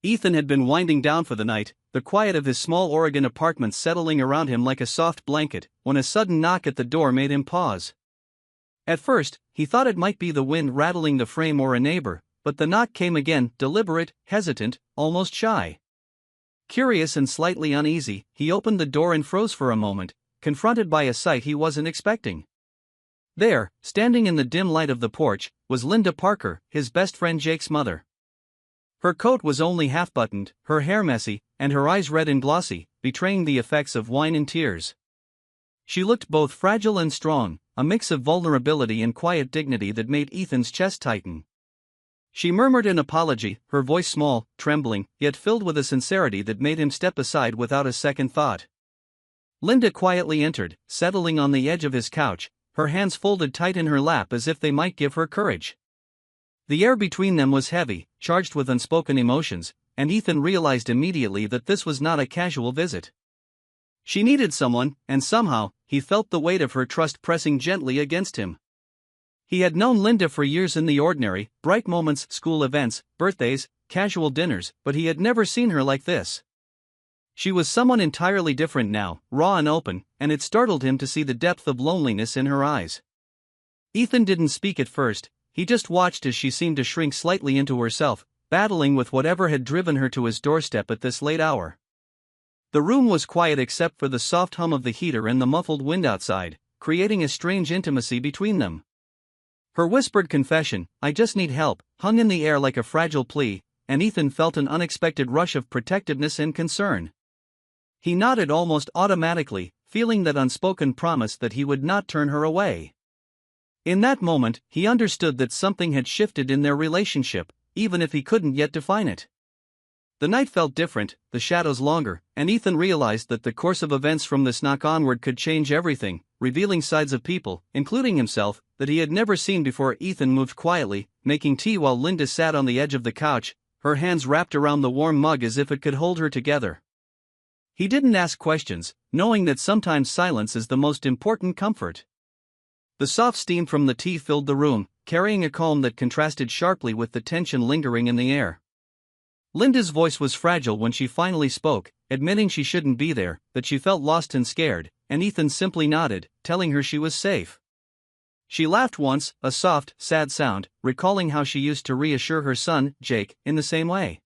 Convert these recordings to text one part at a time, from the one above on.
Ethan had been winding down for the night, the quiet of his small Oregon apartment settling around him like a soft blanket, when a sudden knock at the door made him pause. At first, he thought it might be the wind rattling the frame or a neighbor, but the knock came again, deliberate, hesitant, almost shy. Curious and slightly uneasy, he opened the door and froze for a moment, confronted by a sight he wasn't expecting. There, standing in the dim light of the porch, was Linda Parker, his best friend Jake's mother. Her coat was only half-buttoned, her hair messy, and her eyes red and glossy, betraying the effects of wine and tears. She looked both fragile and strong, a mix of vulnerability and quiet dignity that made Ethan's chest tighten. She murmured an apology, her voice small, trembling, yet filled with a sincerity that made him step aside without a second thought. Linda quietly entered, settling on the edge of his couch, her hands folded tight in her lap as if they might give her courage. The air between them was heavy, charged with unspoken emotions, and Ethan realized immediately that this was not a casual visit. She needed someone, and somehow, he felt the weight of her trust pressing gently against him. He had known Linda for years in the ordinary, bright moments, school events, birthdays, casual dinners, but he had never seen her like this. She was someone entirely different now, raw and open, and it startled him to see the depth of loneliness in her eyes. Ethan didn't speak at first. He just watched as she seemed to shrink slightly into herself, battling with whatever had driven her to his doorstep at this late hour. The room was quiet except for the soft hum of the heater and the muffled wind outside, creating a strange intimacy between them. Her whispered confession, "I just need help," hung in the air like a fragile plea, and Ethan felt an unexpected rush of protectiveness and concern. He nodded almost automatically, feeling that unspoken promise that he would not turn her away. In that moment, he understood that something had shifted in their relationship, even if he couldn't yet define it. The night felt different, the shadows longer, and Ethan realized that the course of events from this knock onward could change everything, revealing sides of people, including himself, that he had never seen before. Ethan moved quietly, making tea while Linda sat on the edge of the couch, her hands wrapped around the warm mug as if it could hold her together. He didn't ask questions, knowing that sometimes silence is the most important comfort. The soft steam from the tea filled the room, carrying a calm that contrasted sharply with the tension lingering in the air. Linda's voice was fragile when she finally spoke, admitting she shouldn't be there, that she felt lost and scared, and Ethan simply nodded, telling her she was safe. She laughed once, a soft, sad sound, recalling how she used to reassure her son, Jake, in the same way.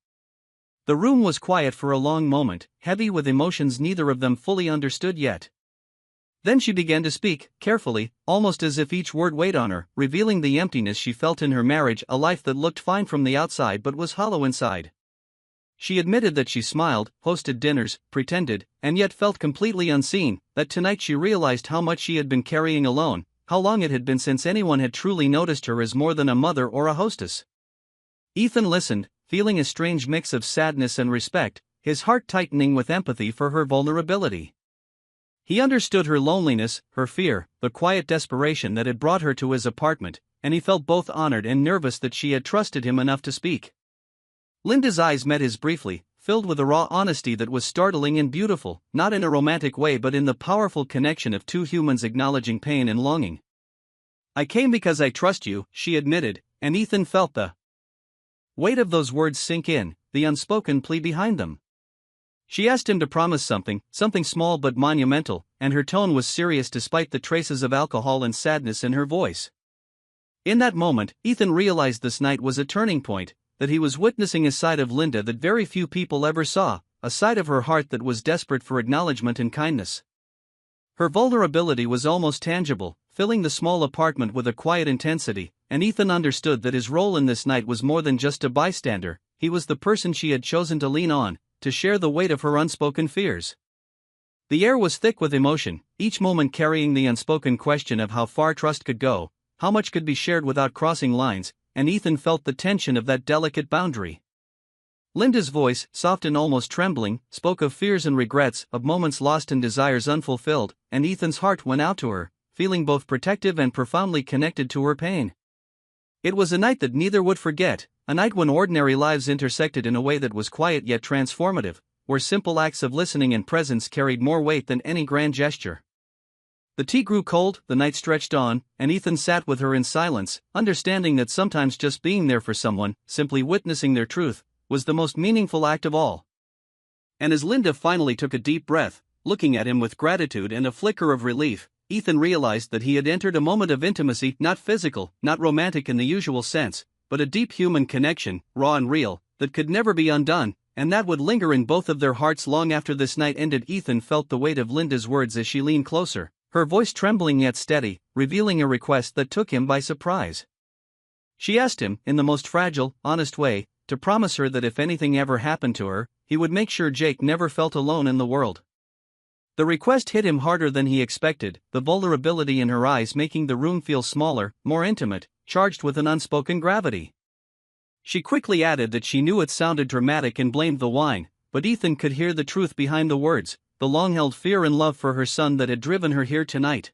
The room was quiet for a long moment, heavy with emotions neither of them fully understood yet. Then she began to speak, carefully, almost as if each word weighed on her, revealing the emptiness she felt in her marriage, a life that looked fine from the outside but was hollow inside. She admitted that she smiled, hosted dinners, pretended, and yet felt completely unseen, that tonight she realized how much she had been carrying alone, how long it had been since anyone had truly noticed her as more than a mother or a hostess. Ethan listened, feeling a strange mix of sadness and respect, his heart tightening with empathy for her vulnerability. He understood her loneliness, her fear, the quiet desperation that had brought her to his apartment, and he felt both honored and nervous that she had trusted him enough to speak. Linda's eyes met his briefly, filled with a raw honesty that was startling and beautiful, not in a romantic way but in the powerful connection of two humans acknowledging pain and longing. "I came because I trust you," she admitted, and Ethan felt the weight of those words sink in, the unspoken plea behind them. She asked him to promise something small but monumental, and her tone was serious despite the traces of alcohol and sadness in her voice. In that moment, Ethan realized this night was a turning point, that he was witnessing a side of Linda that very few people ever saw, a side of her heart that was desperate for acknowledgement and kindness. Her vulnerability was almost tangible, filling the small apartment with a quiet intensity, and Ethan understood that his role in this night was more than just a bystander. He was the person she had chosen to lean on, to share the weight of her unspoken fears. The air was thick with emotion, each moment carrying the unspoken question of how far trust could go, how much could be shared without crossing lines, and Ethan felt the tension of that delicate boundary. Linda's voice, soft and almost trembling, spoke of fears and regrets, of moments lost and desires unfulfilled, and Ethan's heart went out to her, feeling both protective and profoundly connected to her pain. It was a night that neither would forget, a night when ordinary lives intersected in a way that was quiet yet transformative, where simple acts of listening and presence carried more weight than any grand gesture. The tea grew cold, the night stretched on, and Ethan sat with her in silence, understanding that sometimes just being there for someone, simply witnessing their truth, was the most meaningful act of all. And as Linda finally took a deep breath, looking at him with gratitude and a flicker of relief, Ethan realized that he had entered a moment of intimacy, not physical, not romantic in the usual sense, but a deep human connection, raw and real, that could never be undone, and that would linger in both of their hearts long after this night ended. Ethan felt the weight of Linda's words as she leaned closer, her voice trembling yet steady, revealing a request that took him by surprise. She asked him, in the most fragile, honest way, to promise her that if anything ever happened to her, he would make sure Jake never felt alone in the world. The request hit him harder than he expected, the vulnerability in her eyes making the room feel smaller, more intimate, charged with an unspoken gravity. She quickly added that she knew it sounded dramatic and blamed the wine, but Ethan could hear the truth behind the words, the long-held fear and love for her son that had driven her here tonight.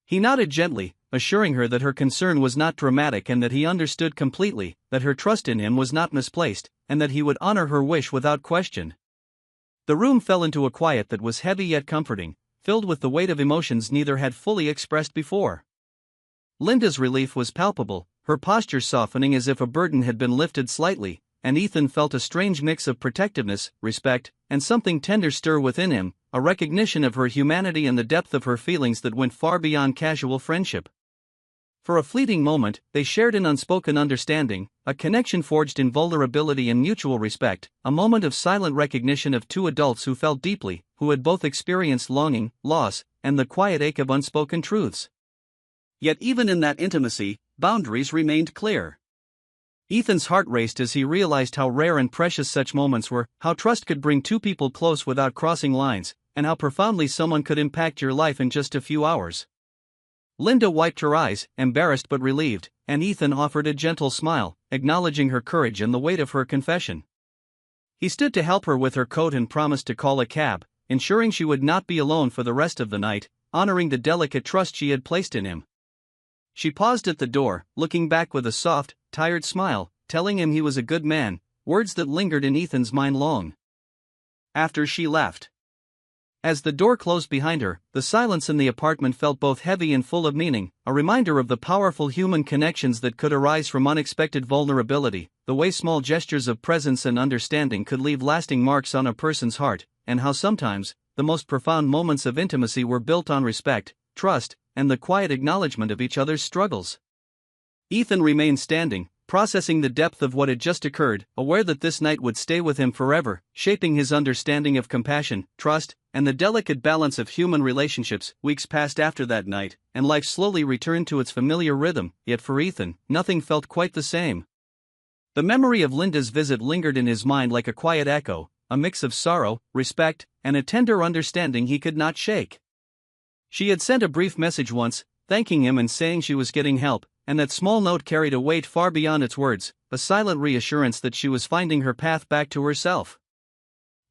He nodded gently, assuring her that her concern was not dramatic and that he understood completely, that her trust in him was not misplaced, and that he would honor her wish without question. The room fell into a quiet that was heavy yet comforting, filled with the weight of emotions neither had fully expressed before. Linda's relief was palpable, her posture softening as if a burden had been lifted slightly, and Ethan felt a strange mix of protectiveness, respect, and something tender stir within him, a recognition of her humanity and the depth of her feelings that went far beyond casual friendship. For a fleeting moment, they shared an unspoken understanding, a connection forged in vulnerability and mutual respect, a moment of silent recognition of two adults who felt deeply, who had both experienced longing, loss, and the quiet ache of unspoken truths. Yet even in that intimacy, boundaries remained clear. Ethan's heart raced as he realized how rare and precious such moments were, how trust could bring two people close without crossing lines, and how profoundly someone could impact your life in just a few hours. Linda wiped her eyes, embarrassed but relieved, and Ethan offered a gentle smile, acknowledging her courage and the weight of her confession. He stood to help her with her coat and promised to call a cab, ensuring she would not be alone for the rest of the night, honoring the delicate trust she had placed in him. She paused at the door, looking back with a soft, tired smile, telling him he was a good man, words that lingered in Ethan's mind long after she left. As the door closed behind her, the silence in the apartment felt both heavy and full of meaning, a reminder of the powerful human connections that could arise from unexpected vulnerability, the way small gestures of presence and understanding could leave lasting marks on a person's heart, and how sometimes, the most profound moments of intimacy were built on respect, trust, and the quiet acknowledgement of each other's struggles. Ethan remained standing, processing the depth of what had just occurred, aware that this night would stay with him forever, shaping his understanding of compassion, trust, and the delicate balance of human relationships. Weeks passed after that night, and life slowly returned to its familiar rhythm, yet for Ethan, nothing felt quite the same. The memory of Linda's visit lingered in his mind like a quiet echo, a mix of sorrow, respect, and a tender understanding he could not shake. She had sent a brief message once, thanking him and saying she was getting help, and that small note carried a weight far beyond its words, a silent reassurance that she was finding her path back to herself.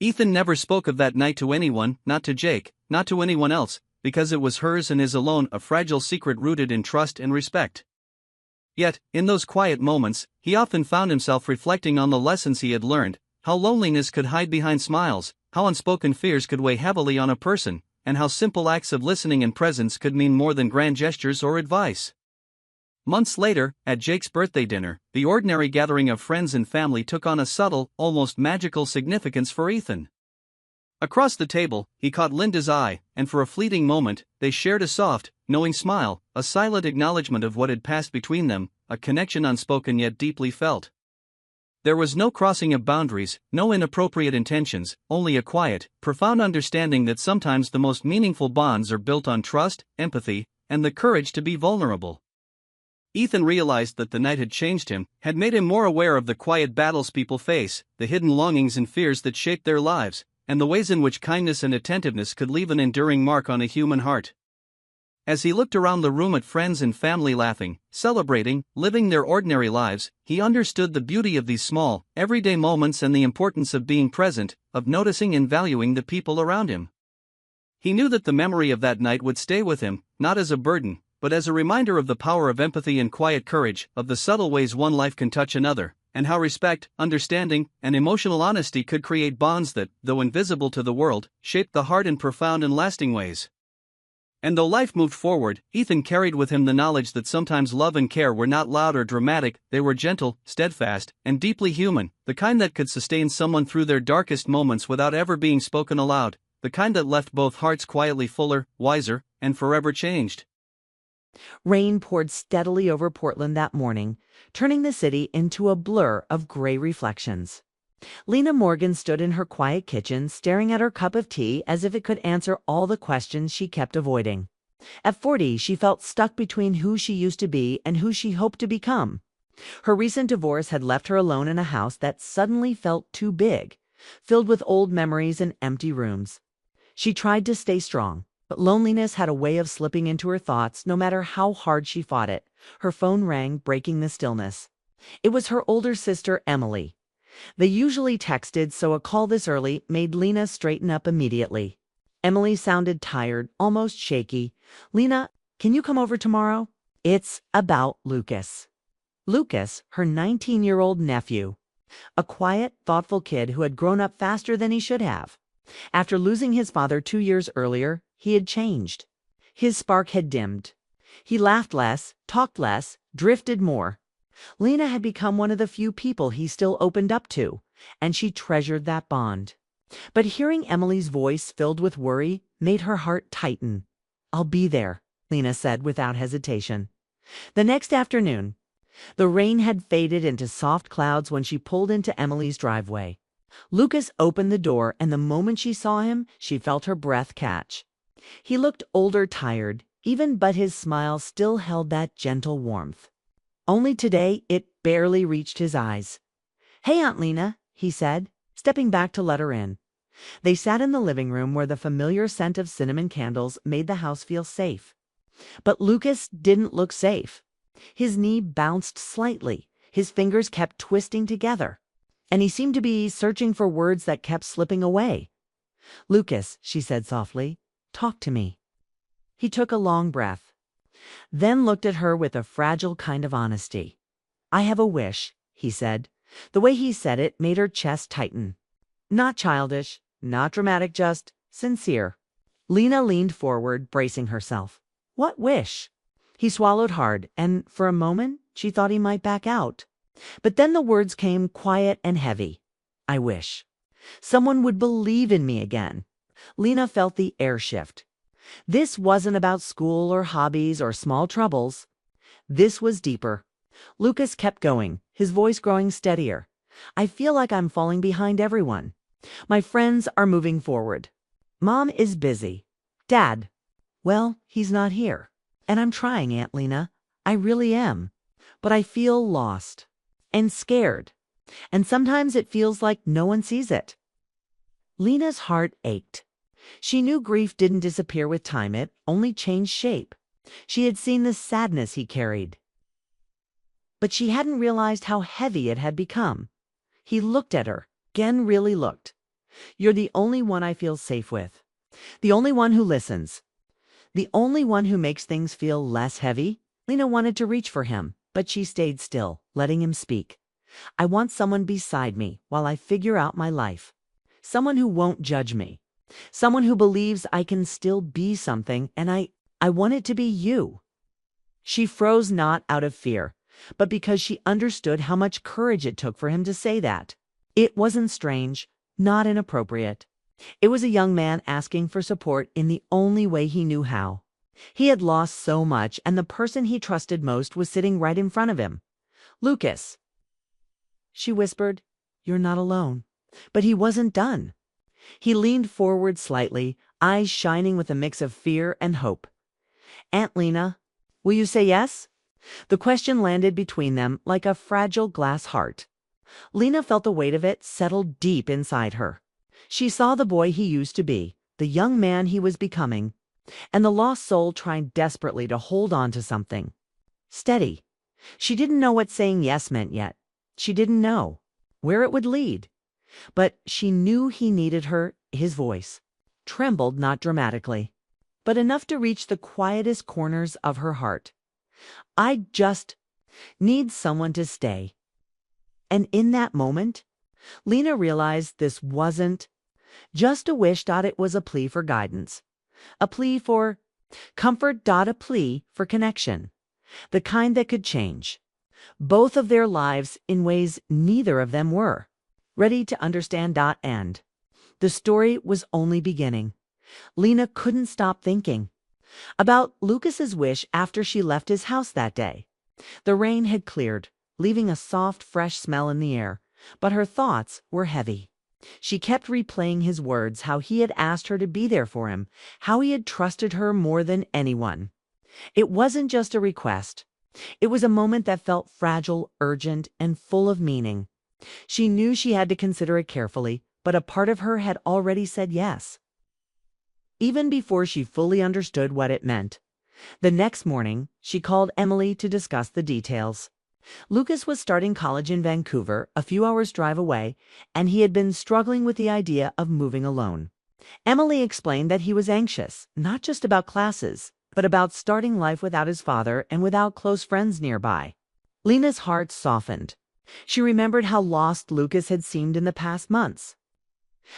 Ethan never spoke of that night to anyone, not to Jake, not to anyone else, because it was hers and his alone, a fragile secret rooted in trust and respect. Yet, in those quiet moments, he often found himself reflecting on the lessons he had learned, how loneliness could hide behind smiles, how unspoken fears could weigh heavily on a person, and how simple acts of listening and presence could mean more than grand gestures or advice. Months later, at Jake's birthday dinner, the ordinary gathering of friends and family took on a subtle, almost magical significance for Ethan. Across the table, he caught Linda's eye, and for a fleeting moment, they shared a soft, knowing smile, a silent acknowledgement of what had passed between them, a connection unspoken yet deeply felt. There was no crossing of boundaries, no inappropriate intentions, only a quiet, profound understanding that sometimes the most meaningful bonds are built on trust, empathy, and the courage to be vulnerable. Ethan realized that the night had changed him, had made him more aware of the quiet battles people face, the hidden longings and fears that shaped their lives, and the ways in which kindness and attentiveness could leave an enduring mark on a human heart. As he looked around the room at friends and family laughing, celebrating, living their ordinary lives, he understood the beauty of these small, everyday moments and the importance of being present, of noticing and valuing the people around him. He knew that the memory of that night would stay with him, not as a burden, but as a reminder of the power of empathy and quiet courage, of the subtle ways one life can touch another, and how respect, understanding, and emotional honesty could create bonds that, though invisible to the world, shaped the heart in profound and lasting ways. And though life moved forward, Ethan carried with him the knowledge that sometimes love and care were not loud or dramatic, they were gentle, steadfast, and deeply human, the kind that could sustain someone through their darkest moments without ever being spoken aloud, the kind that left both hearts quietly fuller, wiser, and forever changed. Rain poured steadily over Portland that morning, turning the city into a blur of gray reflections. Lena Morgan stood in her quiet kitchen, staring at her cup of tea as if it could answer all the questions she kept avoiding. At 40, she felt stuck between who she used to be and who she hoped to become. Her recent divorce had left her alone in a house that suddenly felt too big, filled with old memories and empty rooms. She tried to stay strong, but loneliness had a way of slipping into her thoughts no matter how hard she fought it. Her phone rang, breaking the stillness. It was her older sister, Emily. They usually texted, so a call this early made Lena straighten up immediately. Emily sounded tired, almost shaky. "Lena, can you come over tomorrow? It's about Lucas." Lucas, her 19-year-old nephew. A quiet, thoughtful kid who had grown up faster than he should have. After losing his father 2 years earlier, he had changed. His spark had dimmed. He laughed less, talked less, drifted more. Lena had become one of the few people he still opened up to, and she treasured that bond. But hearing Emily's voice filled with worry made her heart tighten. "I'll be there," Lena said without hesitation. The next afternoon, the rain had faded into soft clouds when she pulled into Emily's driveway. Lucas opened the door, and the moment she saw him, she felt her breath catch. He looked older, tired, but his smile still held that gentle warmth. Only today, it barely reached his eyes. "Hey, Aunt Lena," he said, stepping back to let her in. They sat in the living room where the familiar scent of cinnamon candles made the house feel safe. But Lucas didn't look safe. His knee bounced slightly, his fingers kept twisting together, and he seemed to be searching for words that kept slipping away. "Lucas," she said softly, "talk to me." He took a long breath, then looked at her with a fragile kind of honesty. "I have a wish," he said. The way he said it made her chest tighten. Not childish, not dramatic, just sincere. Lena leaned forward, bracing herself. What wish? He swallowed hard, and for a moment she thought he might back out. But then the words came quiet and heavy. "I wish someone would believe in me again." Lena felt the air shift. This wasn't about school or hobbies or small troubles. This was deeper. Lucas kept going, his voice growing steadier. "I feel like I'm falling behind everyone. My friends are moving forward. Mom is busy. Dad, well, he's not here. And I'm trying, Aunt Lena. I really am. But I feel lost and scared. And sometimes it feels like no one sees it." Lena's heart ached. She knew grief didn't disappear with time, it only changed shape. She had seen the sadness he carried, but she hadn't realized how heavy it had become. He looked at her, again really looked. "You're the only one I feel safe with. The only one who listens. The only one who makes things feel less heavy." Lena wanted to reach for him, but she stayed still, letting him speak. "I want someone beside me while I figure out my life. Someone who won't judge me. Someone who believes I can still be something, and I want it to be you." She froze, not out of fear, but because she understood how much courage it took for him to say that. It wasn't strange, not inappropriate. It was a young man asking for support in the only way he knew how. He had lost so much, and the person he trusted most was sitting right in front of him. "Lucas," she whispered, "you're not alone." But he wasn't done. He leaned forward slightly, eyes shining with a mix of fear and hope. "Aunt Lena, will you say yes?" The question landed between them like a fragile glass heart. Lena felt the weight of it settle deep inside her. She saw the boy he used to be, the young man he was becoming, and the lost soul trying desperately to hold on to something. Steady. She didn't know what saying yes meant yet. She didn't know where it would lead. But she knew he needed her. His voice trembled, not dramatically, but enough to reach the quietest corners of her heart. "I just need someone to stay." And in that moment, Lena realized this wasn't just a wish. It was a plea for guidance, a plea for Comfort. A plea for connection, the kind that could change both of their lives in ways neither of them were ready to understand. And the story was only beginning. Lena couldn't stop thinking about Lucas's wish after she left his house that day. The rain had cleared, leaving a soft, fresh smell in the air, but her thoughts were heavy. She kept replaying his words, how he had asked her to be there for him, how he had trusted her more than anyone. It wasn't just a request. It was a moment that felt fragile, urgent, and full of meaning. She knew she had to consider it carefully, but a part of her had already said yes, even before she fully understood what it meant. The next morning, she called Emily to discuss the details. Lucas was starting college in Vancouver, a few hours' drive away, and he had been struggling with the idea of moving alone. Emily explained that he was anxious, not just about classes, but about starting life without his father and without close friends nearby. Lena's heart softened. She remembered how lost Lucas had seemed in the past months,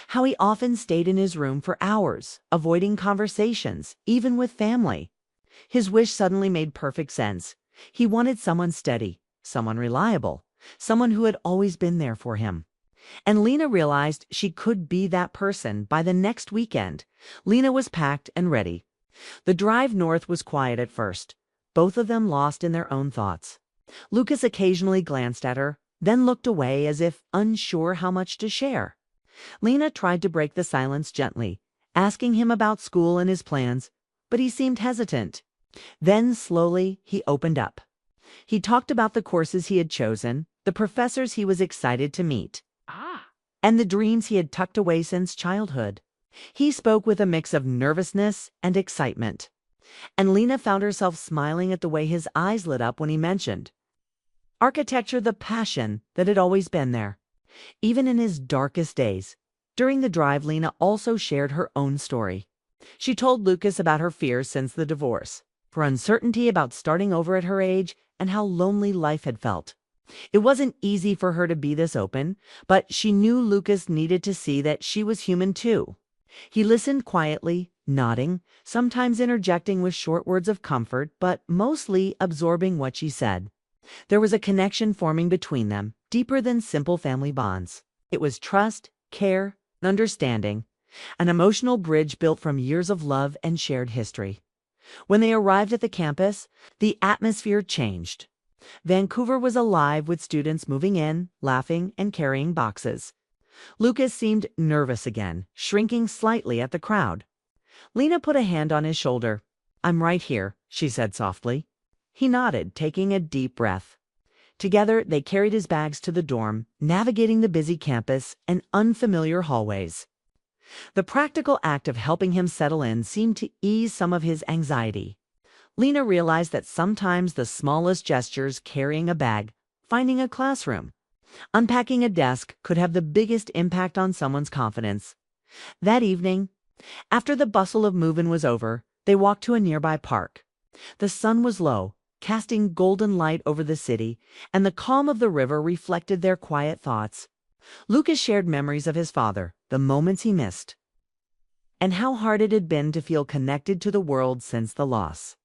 how he often stayed in his room for hours, avoiding conversations, even with family. His wish suddenly made perfect sense. He wanted someone steady, someone reliable, someone who had always been there for him. And Lena realized she could be that person by the next weekend. Lena was packed and ready. The drive north was quiet at first, both of them lost in their own thoughts. Lucas occasionally glanced at her, then looked away as if unsure how much to share. Lena tried to break the silence gently, asking him about school and his plans, but he seemed hesitant. Then slowly he opened up. He talked about the courses he had chosen, the professors he was excited to meet, and the dreams he had tucked away since childhood. He spoke with a mix of nervousness and excitement, and Lena found herself smiling at the way his eyes lit up when he mentioned architecture, the passion that had always been there, even in his darkest days. During the drive, Lena also shared her own story. She told Lucas about her fears since the divorce, her uncertainty about starting over at her age, and how lonely life had felt. It wasn't easy for her to be this open, but she knew Lucas needed to see that she was human too. He listened quietly, nodding, sometimes interjecting with short words of comfort, but mostly absorbing what she said. There was a connection forming between them, deeper than simple family bonds. It was trust, care, understanding, an emotional bridge built from years of love and shared history. When they arrived at the campus, the atmosphere changed. Vancouver was alive with students moving in, laughing, and carrying boxes. Lucas seemed nervous again, shrinking slightly at the crowd. Lena put a hand on his shoulder. "I'm right here," she said softly. He nodded, taking a deep breath. Together, they carried his bags to the dorm, navigating the busy campus and unfamiliar hallways. The practical act of helping him settle in seemed to ease some of his anxiety. Lena realized that sometimes the smallest gestures, carrying a bag, finding a classroom, unpacking a desk, could have the biggest impact on someone's confidence. That evening, after the bustle of move-in was over, they walked to a nearby park. The sun was low, casting golden light over the city, and the calm of the river reflected their quiet thoughts. Lucas shared memories of his father, the moments he missed, and how hard it had been to feel connected to the world since the loss.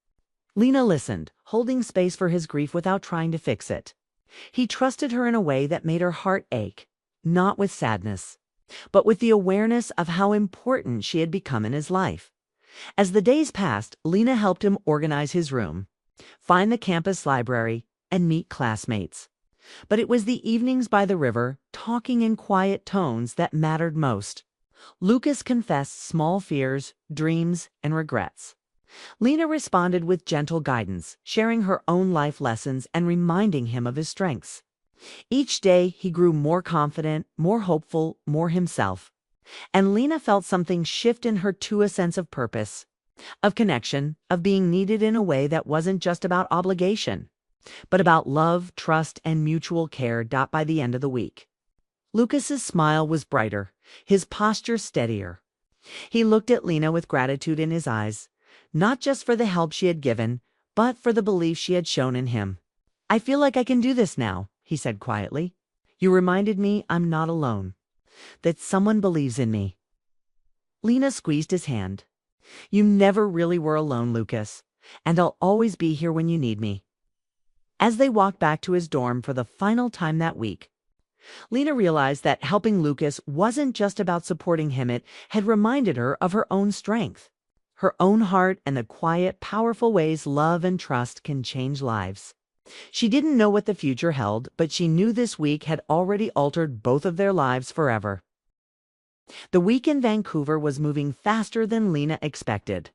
Lena listened, holding space for his grief without trying to fix it. He trusted her in a way that made her heart ache, not with sadness, but with the awareness of how important she had become in his life. As the days passed, Lena helped him organize his room, find the campus library, and meet classmates. But it was the evenings by the river, talking in quiet tones, that mattered most. Lucas confessed small fears, dreams, and regrets. Lena responded with gentle guidance, sharing her own life lessons and reminding him of his strengths. Each day, he grew more confident, more hopeful, more himself. And Lena felt something shift in her to a sense of purpose, of connection, of being needed in a way that wasn't just about obligation, but about love, trust, and mutual care. By the end of the week, Lucas's smile was brighter, his posture steadier. He looked at Lena with gratitude in his eyes, not just for the help she had given, but for the belief she had shown in him. "I feel like I can do this now," he said quietly. "You reminded me I'm not alone, that someone believes in me." Lena squeezed his hand. You never really were alone, Lucas, and I'll always be here when you need me." As they walked back to his dorm for the final time that week, Lena realized that helping Lucas wasn't just about supporting him, it had reminded her of her own strength, her own heart, and the quiet, powerful ways love and trust can change lives. She didn't know what the future held, but she knew this week had already altered both of their lives forever. The week in Vancouver was moving faster than Lena expected.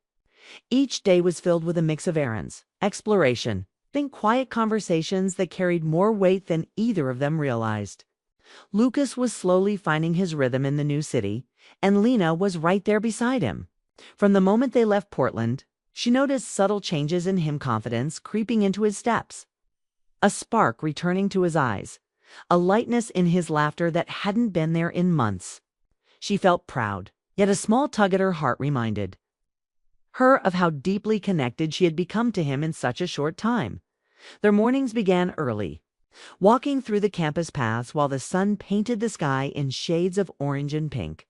Each day was filled with a mix of errands, exploration, then quiet conversations that carried more weight than either of them realized. Lucas was slowly finding his rhythm in the new city, and Lena was right there beside him. From the moment they left Portland, she noticed subtle changes in him, confidence creeping into his steps, a spark returning to his eyes, a lightness in his laughter that hadn't been there in months. She felt proud, yet a small tug at her heart reminded her of how deeply connected she had become to him in such a short time. Their mornings began early, walking through the campus paths while the sun painted the sky in shades of orange and pink.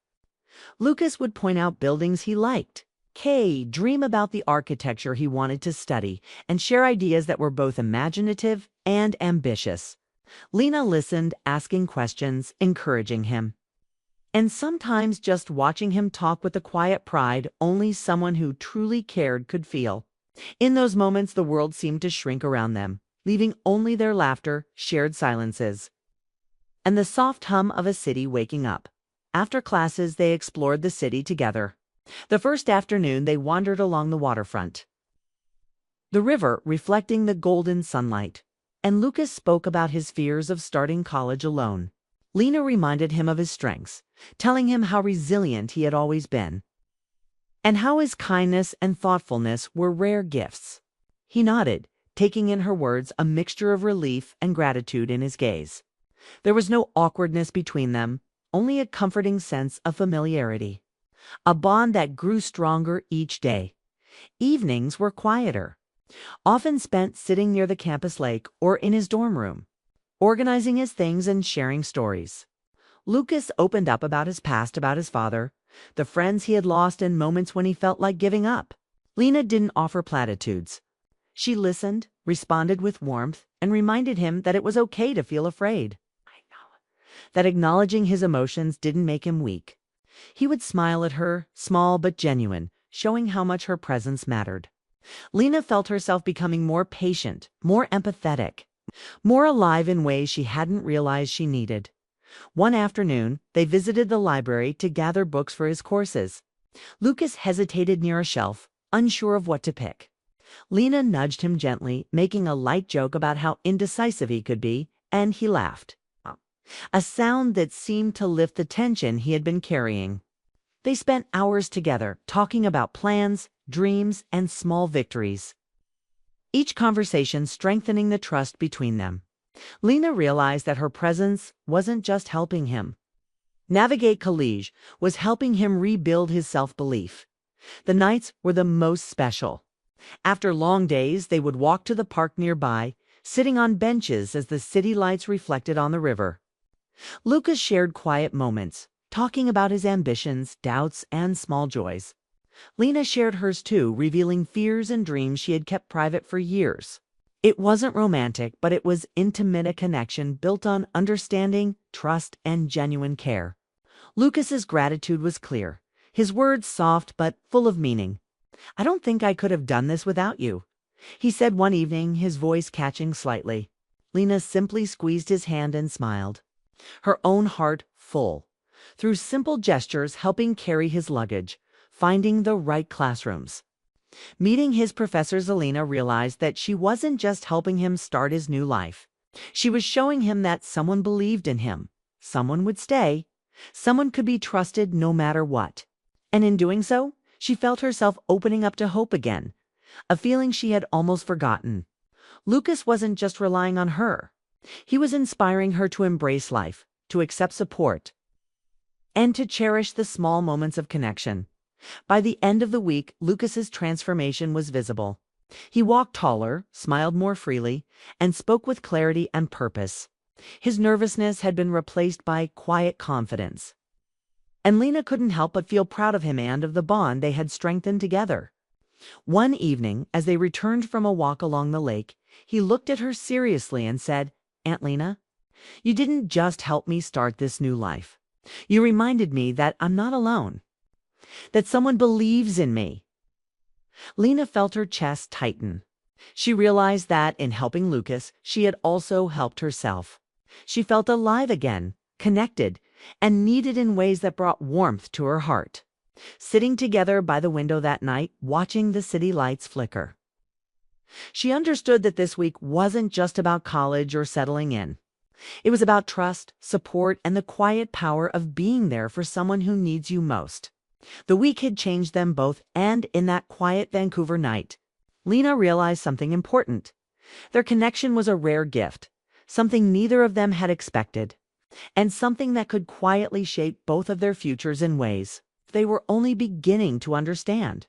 Lucas would point out buildings he liked, dream about the architecture he wanted to study, and share ideas that were both imaginative and ambitious. Lena listened, asking questions, encouraging him. And sometimes just watching him talk with the quiet pride only someone who truly cared could feel. In those moments, the world seemed to shrink around them, leaving only their laughter, shared silences, and the soft hum of a city waking up. After classes, they explored the city together. The first afternoon, they wandered along the waterfront, the river reflecting the golden sunlight, and Lucas spoke about his fears of starting college alone. Lena reminded him of his strengths, telling him how resilient he had always been, and how his kindness and thoughtfulness were rare gifts. He nodded, taking in her words, a mixture of relief and gratitude in his gaze. There was no awkwardness between them, only a comforting sense of familiarity, a bond that grew stronger each day. Evenings were quieter, often spent sitting near the campus lake or in his dorm room, organizing his things and sharing stories. Lucas opened up about his past, about his father, the friends he had lost, and moments when he felt like giving up. Lena didn't offer platitudes. She listened, responded with warmth, and reminded him that it was okay to feel afraid. That acknowledging his emotions didn't make him weak. He would smile at her, small but genuine, showing how much her presence mattered. Lena felt herself becoming more patient, more empathetic, more alive in ways she hadn't realized she needed. One afternoon, they visited the library to gather books for his courses. Lucas hesitated near a shelf, unsure of what to pick. Lena nudged him gently, making a light joke about how indecisive he could be, and he laughed, a sound that seemed to lift the tension he had been carrying. They spent hours together, talking about plans, dreams, and small victories, each conversation strengthening the trust between them. Lena realized that her presence wasn't just helping him navigate college, was helping him rebuild his self-belief. The nights were the most special. After long days, they would walk to the park nearby, sitting on benches as the city lights reflected on the river. Lucas shared quiet moments, talking about his ambitions, doubts, and small joys. Lena shared hers too, revealing fears and dreams she had kept private for years. It wasn't romantic, but it was intimate, a connection built on understanding, trust, and genuine care. Lucas's gratitude was clear, his words soft but full of meaning. "I don't think I could have done this without you," he said one evening, his voice catching slightly. Lena simply squeezed his hand and smiled, her own heart full, through simple gestures helping carry his luggage, finding the right classrooms, meeting his professors. Lena realized that she wasn't just helping him start his new life. She was showing him that someone believed in him, someone would stay, someone could be trusted no matter what. And in doing so, she felt herself opening up to hope again, a feeling she had almost forgotten. Lucas wasn't just relying on her. He was inspiring her to embrace life, to accept support, and to cherish the small moments of connection. By the end of the week, Lucas's transformation was visible. He walked taller, smiled more freely, and spoke with clarity and purpose. His nervousness had been replaced by quiet confidence. and Lena couldn't help but feel proud of him and of the bond they had strengthened together. One evening, as they returned from a walk along the lake, he looked at her seriously and said, "Aunt Lena, you didn't just help me start this new life. You reminded me that I'm not alone, that someone believes in me." Lena felt her chest tighten. She realized that in helping Lucas, she had also helped herself. She felt alive again, connected, and needed in ways that brought warmth to her heart. Sitting together by the window that night, watching the city lights flicker, she understood that this week wasn't just about college or settling in. It was about trust, support, and the quiet power of being there for someone who needs you most. The week had changed them both, and in that quiet Vancouver night, Lena realized something important. Their connection was a rare gift, something neither of them had expected, and something that could quietly shape both of their futures in ways they were only beginning to understand.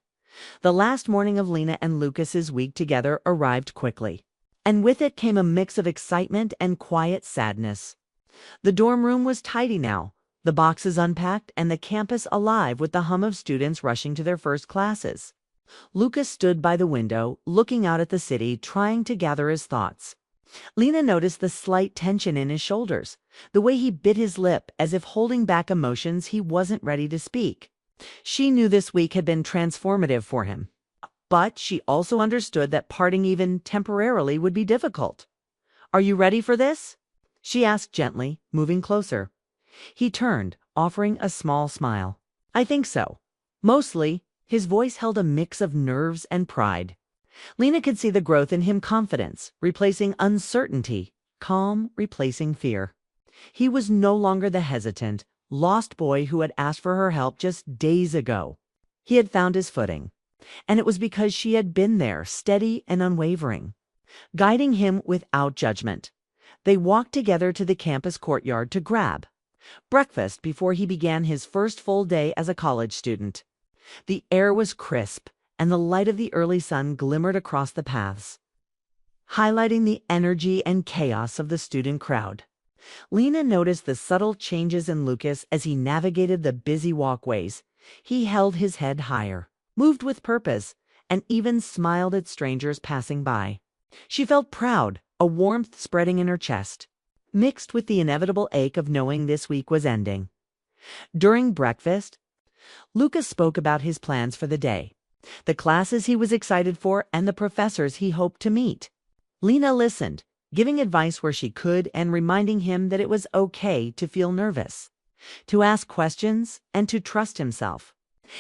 The last morning of Lena and Lucas's week together arrived quickly, and with it came a mix of excitement and quiet sadness. The dorm room was tidy now, the boxes unpacked, and the campus alive with the hum of students rushing to their first classes. Lucas stood by the window, looking out at the city, trying to gather his thoughts. Lena noticed the slight tension in his shoulders, the way he bit his lip as if holding back emotions he wasn't ready to speak. She knew this week had been transformative for him, but she also understood that parting even temporarily would be difficult. "Are you ready for this?" she asked gently, moving closer. He turned, offering a small smile. "I think so." Mostly, his voice held a mix of nerves and pride. Lena could see the growth in him, confidence replacing uncertainty, calm replacing fear. He was no longer the hesitant, lost boy who had asked for her help just days ago. He had found his footing, and it was because she had been there, steady and unwavering, guiding him without judgment. They walked together to the campus courtyard to grab breakfast before he began his first full day as a college student. The air was crisp, and the light of the early sun glimmered across the paths, highlighting the energy and chaos of the student crowd. Lena noticed the subtle changes in Lucas as he navigated the busy walkways. He held his head higher, moved with purpose, and even smiled at strangers passing by. She felt proud, a warmth spreading in her chest, mixed with the inevitable ache of knowing this week was ending. During breakfast, Lucas spoke about his plans for the day, the classes he was excited for, and the professors he hoped to meet. Lena listened, giving advice where she could and reminding him that it was okay to feel nervous, to ask questions, and to trust himself.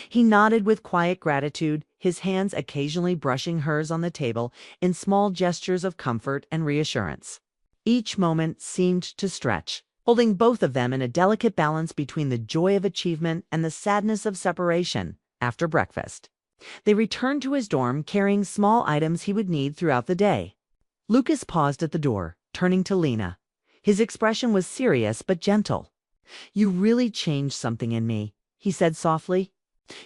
He nodded with quiet gratitude, his hands occasionally brushing hers on the table in small gestures of comfort and reassurance. Each moment seemed to stretch, holding both of them in a delicate balance between the joy of achievement and the sadness of separation. After breakfast, they returned to his dorm carrying small items he would need throughout the day. Lucas paused at the door, turning to Lena. His expression was serious but gentle. "You really changed something in me," he said softly.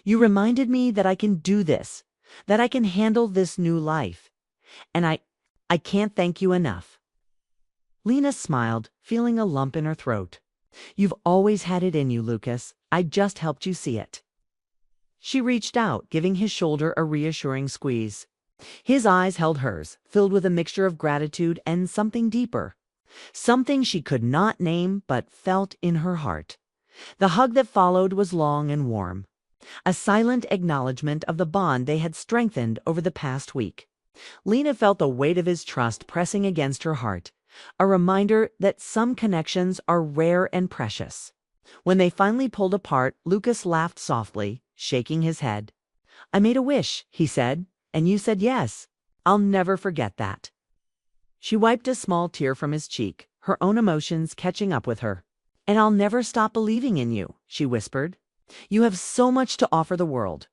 "You reminded me that I can do this, that I can handle this new life. And I can't thank you enough." Lena smiled, feeling a lump in her throat. "You've always had it in you, Lucas. I just helped you see it." She reached out, giving his shoulder a reassuring squeeze. His eyes held hers, filled with a mixture of gratitude and something deeper, something she could not name but felt in her heart. The hug that followed was long and warm, a silent acknowledgement of the bond they had strengthened over the past week. Lena felt the weight of his trust pressing against her heart, a reminder that some connections are rare and precious. When they finally pulled apart, Lucas laughed softly, shaking his head. "I made a wish," he said, "and you said yes. I'll never forget that." She wiped a small tear from his cheek, her own emotions catching up with her. "And I'll never stop believing in you," she whispered. "You have so much to offer the world."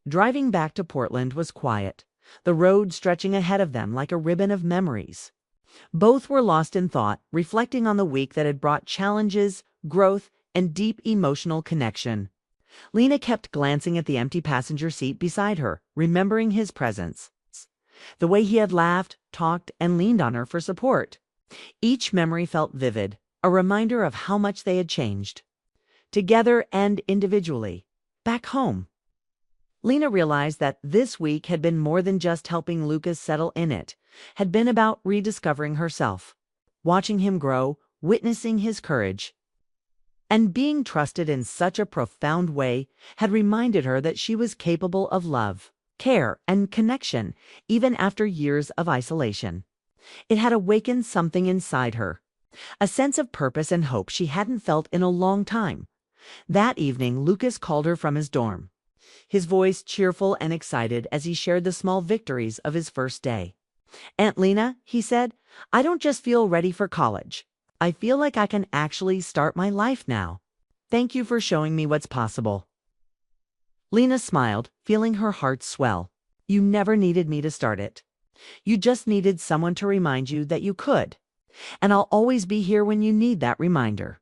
Driving back to Portland was quiet, the road stretching ahead of them like a ribbon of memories. Both were lost in thought, reflecting on the week that had brought challenges, growth, and deep emotional connection. Lena kept glancing at the empty passenger seat beside her, remembering his presence, the way he had laughed, talked, and leaned on her for support. Each memory felt vivid, a reminder of how much they had changed. together and individually, back home. Lena realized that this week had been more than just helping Lucas settle in. It had been about rediscovering herself, watching him grow, witnessing his courage. And being trusted in such a profound way had reminded her that she was capable of love, care, and connection, even after years of isolation. It had awakened something inside her, a sense of purpose and hope she hadn't felt in a long time. That evening, Lucas called her from his dorm, his voice cheerful and excited as he shared the small victories of his first day. "Aunt Lena," he said, "I don't just feel ready for college. I feel like I can actually start my life now. Thank you for showing me what's possible." Lena smiled, feeling her heart swell. "You never needed me to start it. You just needed someone to remind you that you could. And I'll always be here when you need that reminder."